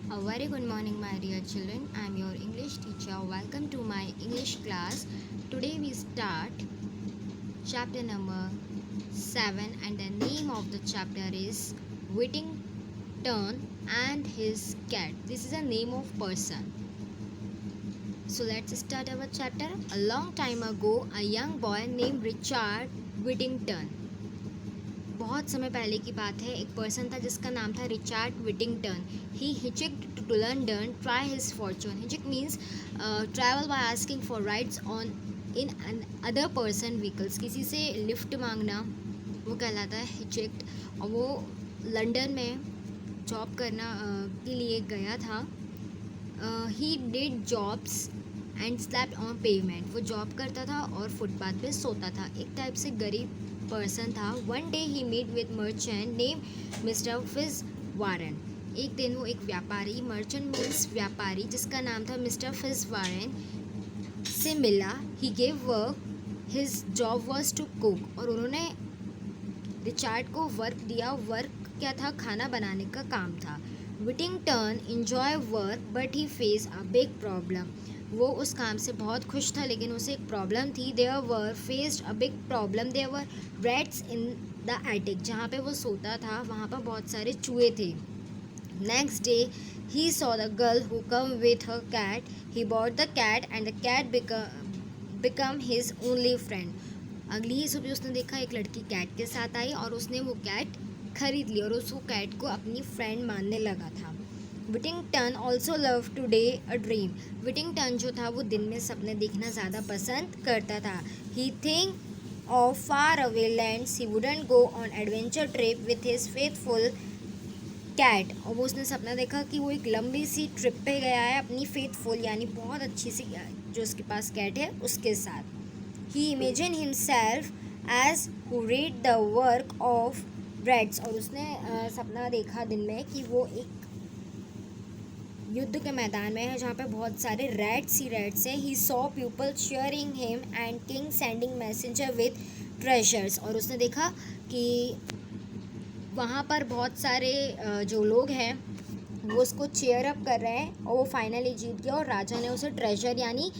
A very good morning, my dear children. I am your English teacher. Welcome to my English class. Today we start chapter number 7, and the name of the chapter is Whittington and his cat. This is a name of person. So let's start our chapter. A long time ago, a young boy named Richard Whittington. बहुत समय पहले की बात है, एक person था जिसका नाम था Richard Whittington. He hitchhiked to London try his fortune. Hitchhike means travel by asking for rides on in other person vehicles. किसी से लिफ्ट मांगना वो कहलाता है हिचिक्ड. और वो लंदन में जॉब करना के लिए गया था. He did jobs and slapped on pavement. वो जॉब करता था और फुटपाथ पे सोता था. एक टाइप से गरीब पर्सन था. One day he meet with merchant name mister Fitz Warren. एक दिन वो एक व्यापारी, मर्चेंट मीन्स व्यापारी, जिसका नाम था मिस्टर फिज वारन, से मिला. He gave work. His job was to cook. और उन्होंने रिचर्ड को वर्क दिया. वर्क क्या था? खाना बनाने का काम था. Whittington enjoy work but he face a big problem. वो उस काम से बहुत खुश था, लेकिन उसे एक प्रॉब्लम थी. There were faced a big problem. There were rats in the attic. जहाँ पे वो सोता था वहाँ पर बहुत सारे चूहे थे. Next day he saw the girl who come with her cat. He bought the cat and the cat become his only friend. अगली ही सुबह उसने देखा एक लड़की कैट के साथ आई और उसने वो कैट खरीद ली और उसको कैट को अपनी फ्रेंड मानने लगा था. Whittington also love to day a dream. Whittington जो था वो दिन में सपने देखना ज़्यादा पसंद करता था. He think of far away lands. He wouldn't go on adventure trip with his faithful cat. और वो उसने सपना देखा कि वो एक लंबी सी ट्रिप पे गया है अपनी फेथफुल यानी बहुत अच्छी सी जो उसके पास कैट है उसके साथ. He imagine himself as who read the work of breads. और उसने सपना देखा दिन में कि वो एक युद्ध के मैदान में है जहाँ पे बहुत सारे रैट्स हैं. He saw people cheering him and king sending messenger with treasures. और उसने देखा कि वहाँ पर बहुत सारे जो लोग हैं वो उसको चेयर अप कर रहे हैं और वो फाइनली जीत गया. और राजा ने उसे ट्रेजर यानी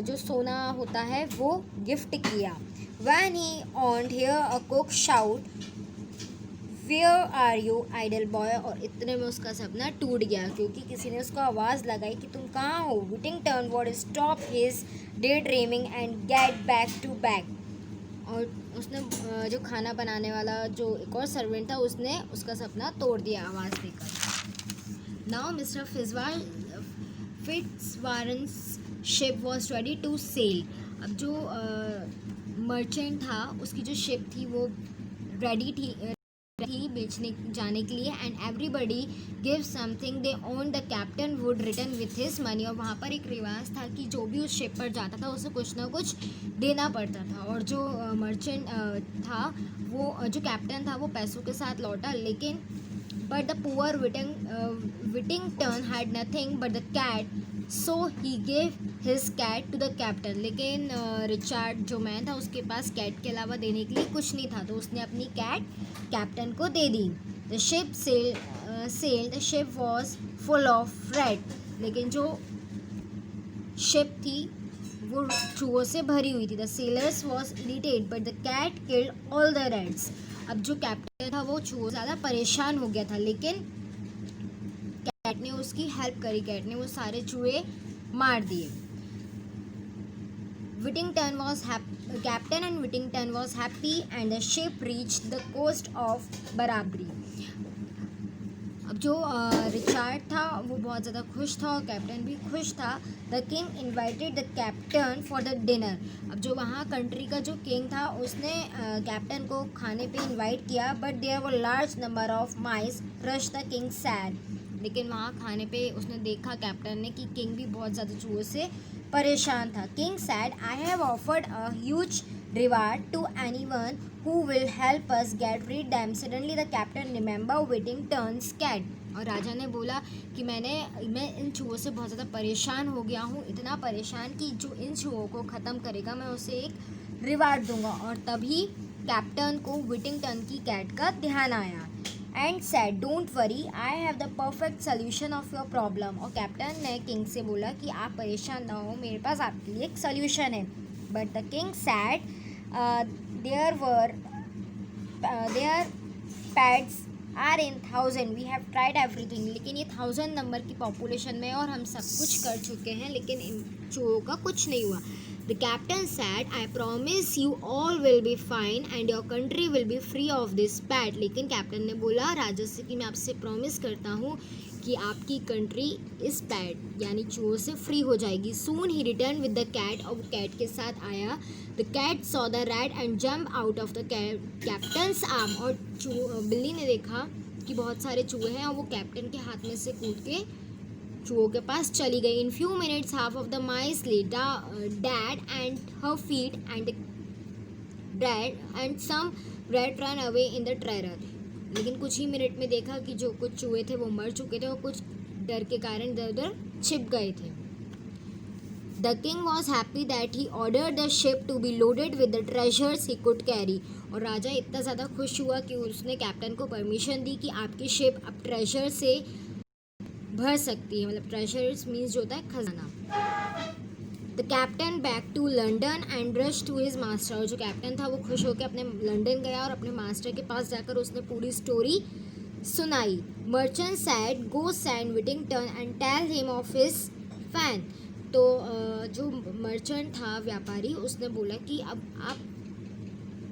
जो सोना होता है वो गिफ्ट किया. When he on hear a cook shout where are you idle boy. और इतने में उसका सपना टूट गया क्योंकि किसी ने उसको आवाज़ लगाई कि तुम कहाँ हो. Whittington would stop his daydreaming and get back to back. और उसने जो खाना बनाने वाला जो एक और सर्वेंट था उसने उसका सपना तोड़ दिया आवाज़ देकर. Now Mister Fitzwarren's ship was ready to sail. अब जो मर्चेंट था उसकी जो शिप थी वो रेडी थी बेचने जाने के लिए. And everybody give something they own. The captain would return with his money. और वहाँ पर एक रिवाज था कि जो भी उस शिप पर जाता था उसे कुछ ना कुछ देना पड़ता था. और जो मर्चेंट था वो जो कैप्टन था वो पैसों के साथ लौटा. लेकिन but the poor Whittington had nothing but the cat. So he gave his cat to the captain. लेकिन रिचर्ड जो मैन था उसके पास कैट के अलावा देने के लिए कुछ नहीं था, तो उसने अपनी कैट कैप्टन को दे दी. The ship sail. The ship was full of rats. लेकिन जो शिप थी वो चूहों से भरी हुई थी. The sailors was irritate but the cat killed all the rats. अब जो कैप्टन था वो चूहों से ज़्यादा परेशान हो गया था, लेकिन कैट ने उसकी हेल्प करी. कैट ने वो सारे चूहे मार दिए. Whittington was captain and Whittington was happy and the ship reached the coast of बराबरी. अब जो रिचर्ड था वो बहुत ज़्यादा खुश था और कैप्टन भी खुश था. The king invited the captain for the dinner. अब जो वहाँ कंट्री का जो किंग था उसने कैप्टन को खाने पे इनवाइट किया. But there were large number of mice rush the king said. लेकिन वहाँ खाने पे उसने देखा कैप्टन ने कि किंग भी बहुत ज़्यादा चूहों से परेशान था. King said I have offered a huge reward to anyone who will help us get rid them. Suddenly the captain remember Whittington's cat. और राजा ने बोला कि मैं इन चूहों से बहुत ज़्यादा परेशान हो गया हूँ, इतना परेशान कि जो इन चूहों को ख़त्म करेगा मैं उसे एक रिवार्ड दूंगा. और तभी कैप्टन को विटिंगटन की कैट का ध्यान आया. And said don't worry I have the perfect solution of your problem. और कैप्टन ने किंग से बोला कि आप परेशान ना हो, मेरे पास आपके लिए एक सोल्यूशन है। But the king said there pads are in 1000, we have tried everything. लेकिन ये 1000 नंबर की पॉपुलेशन में और हम सब कुछ कर चुके हैं, लेकिन इन चूहों का कुछ नहीं हुआ। The captain sad I promise you all will be fine and your country will be free of this pad. लेकिन कैप्टन ने बोला राजा से कि मैं आपसे प्रॉमिस करता हूँ कि आपकी कंट्री इस पैड यानी चूहों से फ्री हो जाएगी। Soon he return with the cat, और वो कैट के साथ आया। The cat saw the rat and jump out of the captain's arm. और बिल्ली ने देखा कि बहुत सारे चूहे हैं और वो कैप्टन के हाथ में से कूद के चूहों के पास चली गई। In few minutes half of the mice lay dead and her feet and some rat run away in the terror. लेकिन कुछ ही मिनट में देखा कि जो कुछ चूहे थे वो मर चुके थे और कुछ डर के कारण इधर उधर छिप गए थे। The king was happy that he order the ship to be loaded with the treasures he could carry. और राजा इतना ज़्यादा खुश हुआ कि उसने कैप्टन को परमिशन दी कि आपकी शिप अब ट्रेजर से भर सकती है। मतलब ट्रेजर्स मीन्स जो होता है खजाना। The captain back to London and rush to his master. और जो कैप्टन था वो खुश होकर अपने लंदन गया और अपने मास्टर के पास जाकर उसने पूरी स्टोरी सुनाई। Merchant said go send Whittington and tell him of his fan. तो जो मर्चेंट था व्यापारी, उसने बोला कि अब आप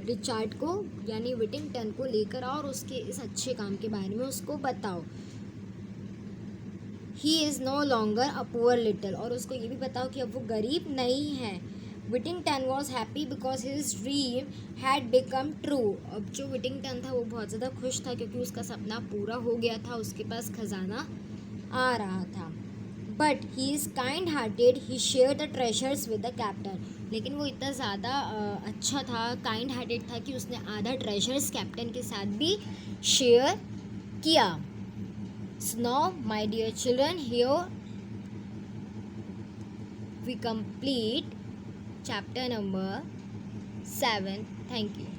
रिचार्ड को यानी विटिंगटन को लेकर आओ और उसके इस अच्छे काम के बारे में उसको बताओ। He is no longer a poor little. और उसको ये भी बताओ कि अब वो गरीब नहीं है। Whittington was happy because his dream had become true. अब जो विटिंगटन था वो बहुत ज़्यादा खुश था क्योंकि उसका सपना पूरा हो गया था, उसके पास खजाना आ रहा था। But he is kind hearted, he share the treasures with the captain. लेकिन वो इतना ज़्यादा अच्छा था, काइंड हार्टेड था कि उसने आधा ट्रेजर्स कैप्टन के साथ भी शेयर किया। So now, my dear children, here we complete chapter number 7. Thank you.